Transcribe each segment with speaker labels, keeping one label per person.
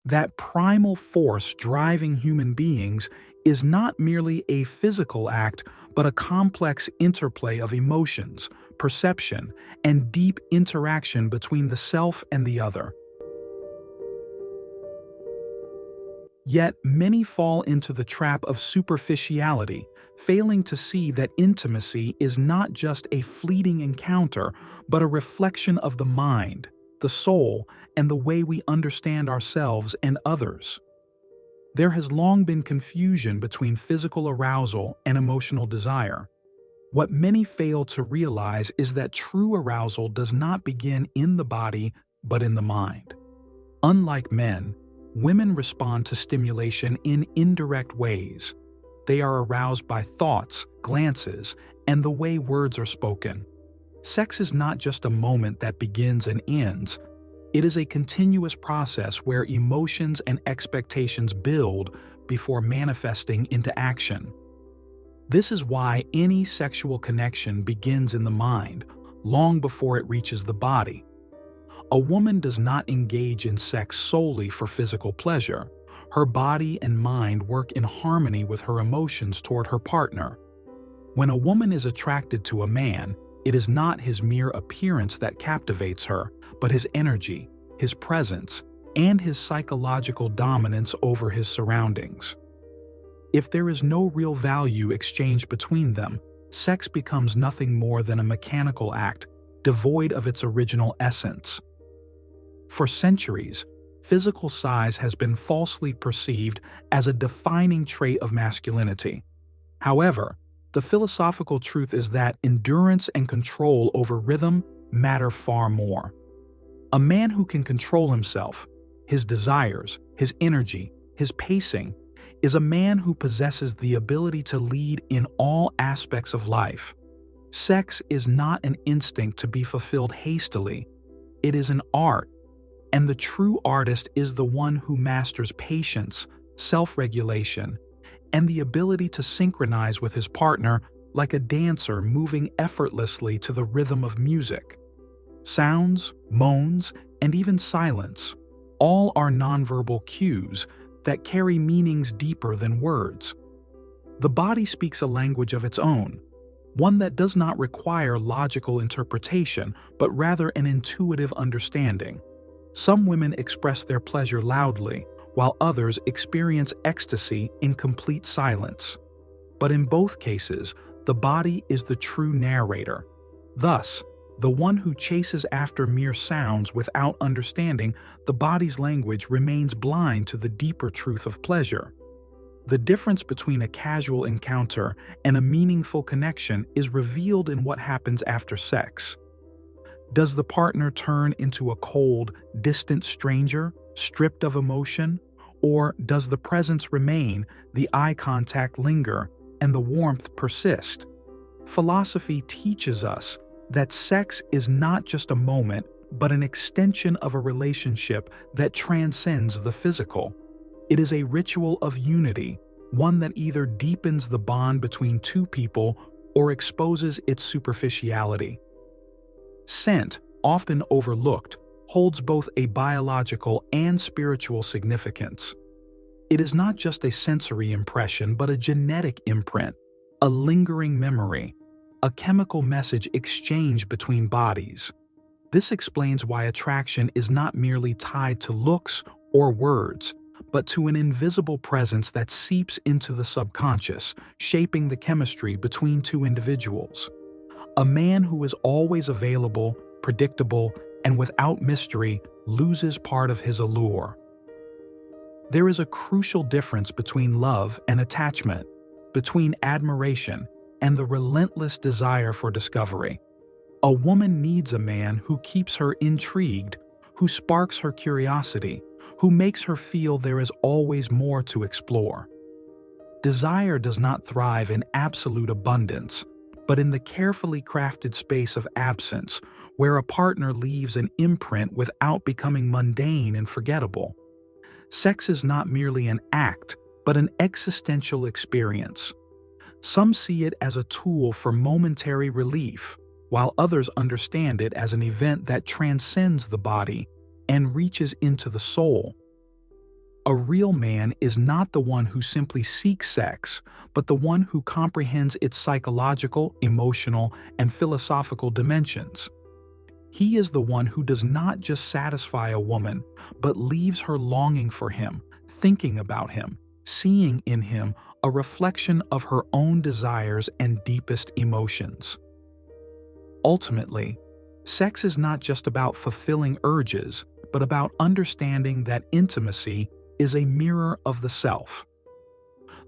Speaker 1: That primal force driving human beings is not merely a physical act, but a complex interplay of emotions, perception, and deep interaction between the self and the other. Yet many fall into the trap of superficiality, failing to see that intimacy is not just a fleeting encounter, but a reflection of the mind, the soul, and the way we understand ourselves and others. There has long been confusion between physical arousal and emotional desire. What many fail to realize is that true arousal does not begin in the body, but in the mind. Unlike men, women respond to stimulation in indirect ways. They are aroused by thoughts, glances, and the way words are spoken. Sex is not just a moment that begins and ends. It is a continuous process where emotions and expectations build before manifesting into action. This is why any sexual connection begins in the mind, long before it reaches the body. A woman does not engage in sex solely for physical pleasure. Her body and mind work in harmony with her emotions toward her partner. When a woman is attracted to a man, it is not his mere appearance that captivates her, but his energy, his presence, and his psychological dominance over his surroundings. If there is no real value exchanged between them, sex becomes nothing more than a mechanical act, devoid of its original essence. For centuries, physical size has been falsely perceived as a defining trait of masculinity. However, the philosophical truth is that endurance and control over rhythm matter far more. A man who can control himself, his desires, his energy, his pacing, is a man who possesses the ability to lead in all aspects of life. Sex is not an instinct to be fulfilled hastily. It is an art, and the true artist is the one who masters patience, self-regulation, and the ability to synchronize with his partner like a dancer moving effortlessly to the rhythm of music. Sounds, moans, and even silence, all are nonverbal cues that carry meanings deeper than words. The body speaks a language of its own, one that does not require logical interpretation, but rather an intuitive understanding. Some women express their pleasure loudly, while others experience ecstasy in complete silence. But in both cases, the body is the true narrator. Thus, the one who chases after mere sounds without understanding the body's language remains blind to the deeper truth of pleasure. The difference between a casual encounter and a meaningful connection is revealed in what happens after sex. Does the partner turn into a cold, distant stranger, stripped of emotion? Or does the presence remain, the eye contact linger, and the warmth persist? Philosophy teaches us that sex is not just a moment, but an extension of a relationship that transcends the physical. It is a ritual of unity, one that either deepens the bond between two people or exposes its superficiality. Scent, often overlooked, holds both a biological and spiritual significance. It is not just a sensory impression, but a genetic imprint, a lingering memory, a chemical message exchanged between bodies. This explains why attraction is not merely tied to looks or words, but to an invisible presence that seeps into the subconscious, shaping the chemistry between two individuals. A man who is always available, predictable, and without mystery loses part of his allure. There is a crucial difference between love and attachment, between admiration and the relentless desire for discovery. A woman needs a man who keeps her intrigued, who sparks her curiosity, who makes her feel there is always more to explore. Desire does not thrive in absolute abundance, but in the carefully crafted space of absence, where a partner leaves an imprint without becoming mundane and forgettable. Sex is not merely an act, but an existential experience. Some see it as a tool for momentary relief, while others understand it as an event that transcends the body and reaches into the soul. A real man is not the one who simply seeks sex, but the one who comprehends its psychological, emotional, and philosophical dimensions. He is the one who does not just satisfy a woman, but leaves her longing for him, thinking about him, seeing in him a reflection of her own desires and deepest emotions. Ultimately, sex is not just about fulfilling urges, but about understanding that intimacy is a mirror of the self.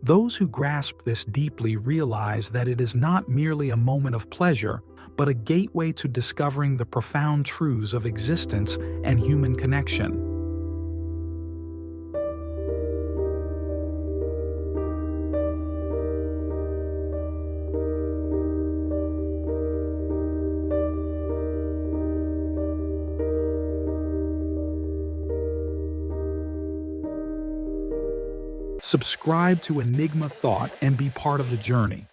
Speaker 1: Those who grasp this deeply realize that it is not merely a moment of pleasure, but a gateway to discovering the profound truths of existence and human connection. Subscribe to Enigma Thought and be part of the journey.